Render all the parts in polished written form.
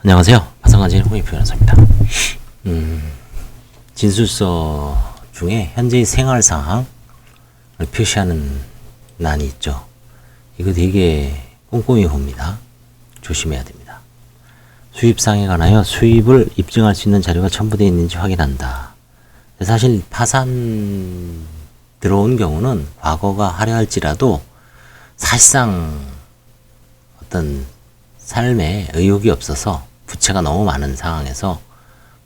안녕하세요. 파산관진 홍익표 변호사입니다. 진술서 중에 현재의 생활 상황을 표시하는 난이 있죠. 이거 되게 꼼꼼히 봅니다. 조심해야 됩니다. 수입상에 관하여 수입을 입증할 수 있는 자료가 첨부되어 있는지 확인한다. 사실 파산 들어온 경우는 과거가 화려할지라도 사실상 어떤 삶에 의욕이 없어서 부채가 너무 많은 상황에서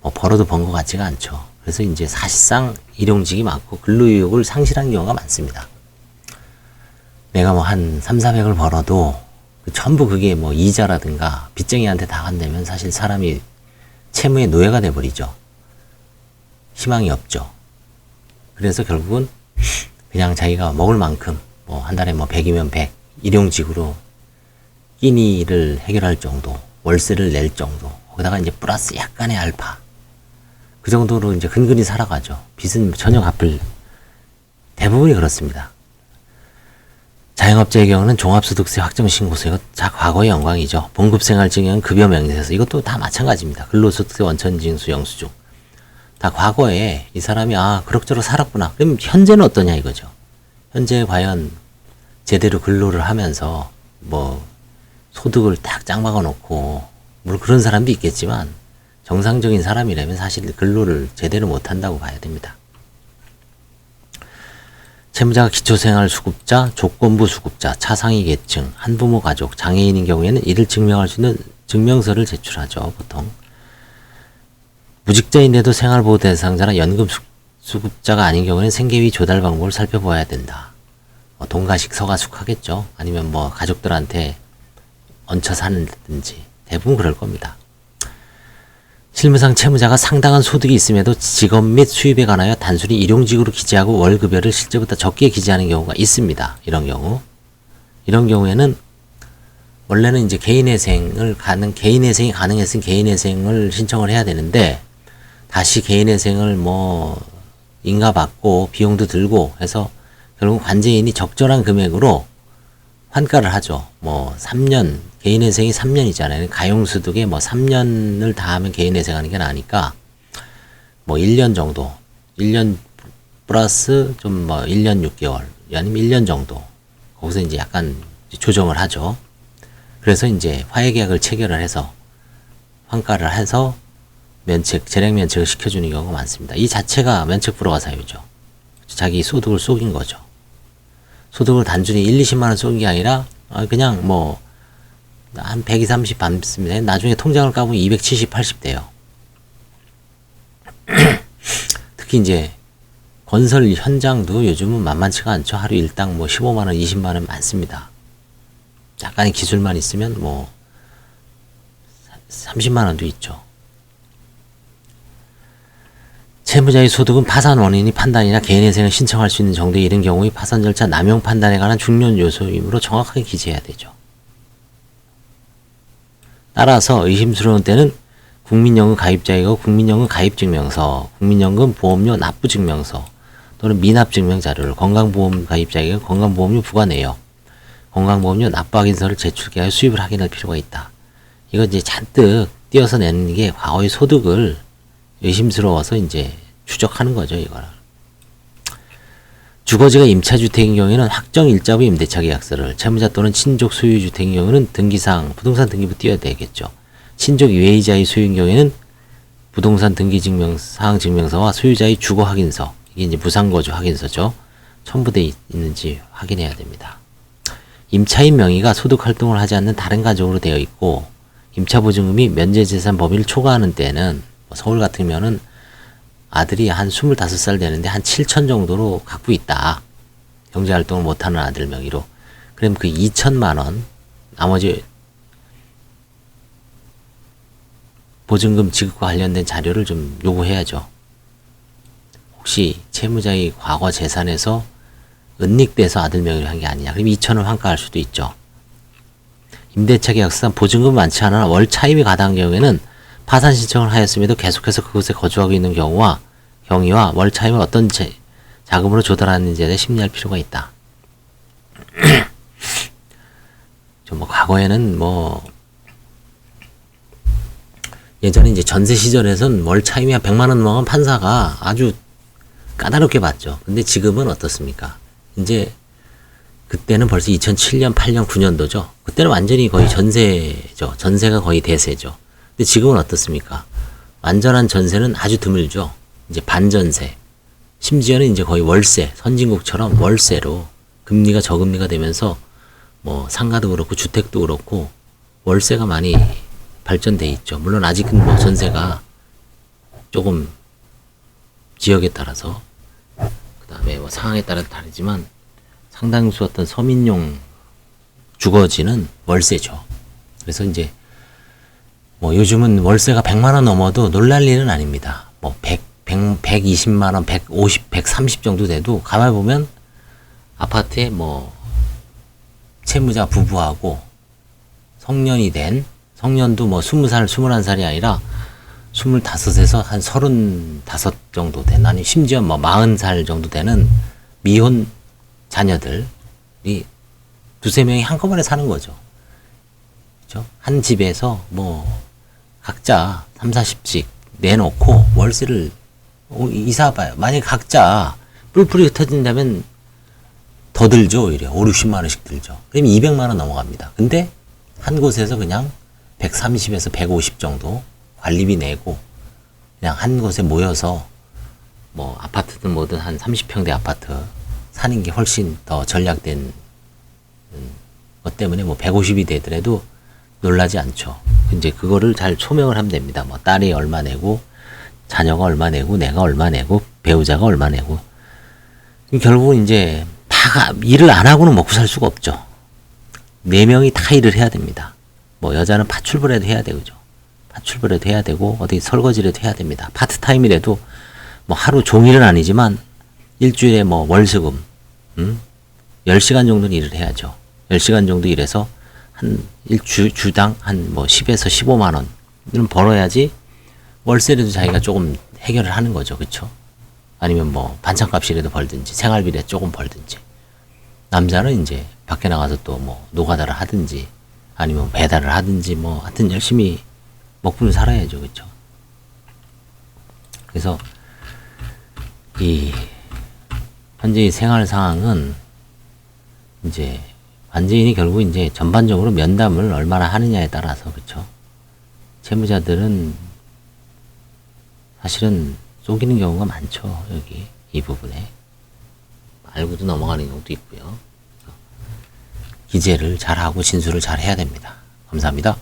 뭐 벌어도 번 것 같지가 않죠. 그래서 이제 사실상 일용직이 많고 근로의욕을 상실한 경우가 많습니다. 내가 뭐 한 3,400을 벌어도 전부 그게 뭐 이자라든가 빚쟁이한테 다 간다면 사실 사람이 채무의 노예가 돼버리죠. 희망이 없죠. 그래서 결국은 그냥 자기가 먹을 만큼 뭐 한 달에 뭐 100이면 100 일용직으로 끼니를 해결할 정도, 월세를 낼 정도, 거기다가 이제 플러스 약간의 알파 그 정도로 이제 근근히 살아가죠. 빚은 전혀 갚을 대부분이 그렇습니다. 자영업자의 경우는 종합소득세 확정신고서 이거 다 과거의 영광이죠. 봉급생활증여는 급여명세서 이것도 다 마찬가지입니다. 근로소득세 원천징수 영수증 다 과거에 이 사람이 그럭저럭 살았구나. 그럼 현재는 어떠냐 이거죠. 현재 과연 제대로 근로를 하면서 뭐 소득을 딱 짱박아 놓고 물론 그런 사람도 있겠지만 정상적인 사람이라면 사실 근로를 제대로 못한다고 봐야 됩니다. 채무자가 기초생활수급자, 조건부 수급자, 차상위 계층, 한부모 가족, 장애인인 경우에는 이를 증명할 수 있는 증명서를 제출하죠. 보통 무직자인데도 생활보호 대상자나 연금 수급자가 아닌 경우에는 생계비 조달 방법을 살펴보아야 된다. 동가식 서가숙하겠죠. 아니면 뭐 가족들한테 얹혀 사는다든지 대부분 그럴 겁니다. 실무상 채무자가 상당한 소득이 있음에도 직업 및 수입에 관하여 단순히 일용직으로 기재하고 월급여를 실제보다 적게 기재하는 경우가 있습니다. 이런 경우에는 원래는 이제 개인회생이 가능했으면 개인회생을 신청을 해야 되는데 다시 개인회생을 뭐 인가받고 비용도 들고 해서 결국 관제인이 적절한 금액으로 환가를 하죠. 뭐 3년 개인회생이 3년이잖아요. 가용소득에 뭐 3년을 다 하면 개인회생하는 게 나으니까 뭐 1년 정도 1년 플러스 좀 뭐 1년 6개월 아니면 1년 정도 거기서 이제 약간 조정을 하죠. 그래서 이제 화해계약을 체결을 해서 환가를 해서 재량 면책을 시켜주는 경우가 많습니다. 이 자체가 면책 불허가 사유죠. 자기 소득을 속인 거죠. 소득을 단순히 1, 20만 원 속인 게 아니라 그냥 뭐 한 120, 30 받습니다. 나중에 통장을 까보면 270, 80 돼요. 특히 이제 건설 현장도 요즘은 만만치가 않죠. 하루 일당 뭐 15만 원, 20만 원 많습니다. 약간의 기술만 있으면 뭐 30만 원도 있죠. 채무자의 소득은 파산 원인이 판단이나 개인회생을 신청할 수 있는 정도에 이른 경우의 파산 절차 남용 판단에 관한 중요한 요소이므로 정확하게 기재해야 되죠. 따라서 의심스러운 때는 국민연금 가입자이고 국민연금 가입증명서, 국민연금 보험료 납부증명서 또는 미납증명자료를 건강보험 가입자에게 건강보험료 부과 내역, 건강보험료 납부 확인서를 제출하여 하여 수입을 확인할 필요가 있다. 이거 이제 잔뜩 띄어서 내는 게 과거의 소득을 의심스러워서 이제 추적하는 거죠, 이거를. 주거지가 임차주택인 경우에는 확정일자부 임대차 계약서를, 채무자 또는 친족 소유주택인 경우는 등기상 부동산 등기부 띄어야 되겠죠. 친족 외의자의 소유인 경우에는 부동산 등기증명사항 증명서와 소유자의 주거 확인서, 이게 이제 무상거주 확인서죠. 첨부되어 있는지 확인해야 됩니다. 임차인 명의가 소득 활동을 하지 않는 다른 가족으로 되어 있고 임차보증금이 면제재산 범위를 초과하는 때는 서울 같으면은 아들이 한 25살 되는데 한 7천 정도로 갖고 있다. 경제활동을 못하는 아들 명의로. 그럼 그 2천만 원 나머지 보증금 지급과 관련된 자료를 좀 요구해야죠. 혹시 채무자의 과거 재산에서 은닉돼서 아들 명의로 한 게 아니냐. 그럼 2천을 환가할 수도 있죠. 임대차 계약서상 보증금 많지 않으나 월 차입이 가다한 경우에는 파산 신청을 하였음에도 계속해서 그곳에 거주하고 있는 경위와 월 차입을 어떤 자금으로 조달하는지에 대해 심리할 필요가 있다. 좀 과거에는 예전에 이제 전세 시절에선 월 차임이 한 100만 원 넘어간 판사가 아주 까다롭게 봤죠. 근데 지금은 어떻습니까? 이제 그때는 벌써 2007년, 8년, 9년도죠. 그때는 완전히 거의 전세죠. 전세가 거의 대세죠. 근데 지금은 어떻습니까? 완전한 전세는 아주 드물죠. 이제 반전세. 심지어는 이제 거의 월세, 선진국처럼 월세로 금리가 저금리가 되면서 뭐 상가도 그렇고 주택도 그렇고 월세가 많이 발전돼 있죠. 물론 아직은 뭐 전세가 조금 지역에 따라서 그다음에 뭐 상황에 따라 다르지만 상당수 어떤 서민용 주거지는 월세죠. 그래서 이제 뭐 요즘은 월세가 100만 원 넘어도 놀랄 일은 아닙니다. 뭐 120만 원, 150, 130 정도 돼도 가만히 보면 아파트에 뭐 채무자 부부하고 성년이 된 성년도 뭐 20살, 21살이 아니라 25에서 한 35 정도 된, 아니 심지어 뭐 40살 정도 되는 미혼 자녀들이 두세 명이 한꺼번에 사는 거죠. 그죠? 한 집에서 뭐 각자 3, 40씩 내놓고 월세를 이사 봐요. 만약에 각자 뿔뿔이 흩어진다면 더 들죠. 오히려 5, 60만 원씩 들죠. 그러면 200만 원 넘어갑니다. 근데 한 곳에서 그냥 130에서 150 정도 관리비 내고 그냥 한 곳에 모여서 뭐 아파트든 뭐든 한 30평대 아파트 사는 게 훨씬 더 전략된 것 때문에 뭐 150이 되더라도 놀라지 않죠. 이제 그거를 잘 소명을 하면 됩니다. 뭐 딸이 얼마 내고 자녀가 얼마 내고 내가 얼마 내고 배우자가 얼마 내고 결국은 이제 다 일을 안 하고는 먹고 살 수가 없죠. 네 명이 다 일을 해야 됩니다. 뭐 여자는 파출부라도 해야 되죠. 파출부라도 해야 되고 어디 설거지라도 해야 됩니다. 파트타임이라도 뭐 하루 종일은 아니지만 일주일에 뭐 월수금 10시간 정도는 일을 해야죠. 10시간 정도 일해서 한 주당 한 뭐 10에서 15만 원은 벌어야지 월세라도 자기가 조금 해결을 하는 거죠. 그쵸? 아니면 뭐 반찬값이라도 벌든지 생활비라도 조금 벌든지. 남자는 이제 밖에 나가서 또 뭐 노가다를 하든지 아니면 배달을 하든지 뭐 하여튼 열심히 먹고는 살아야죠. 그쵸? 그래서 이 현재 이 생활 상황은 이제 관제인이 결국 이제 전반적으로 면담을 얼마나 하느냐에 따라서 그쵸? 채무자들은 사실은 속이는 경우가 많죠. 여기 이 부분에 알고도 넘어가는 경우도 있고요. 기재를 잘하고 진술을 잘 해야 됩니다. 감사합니다.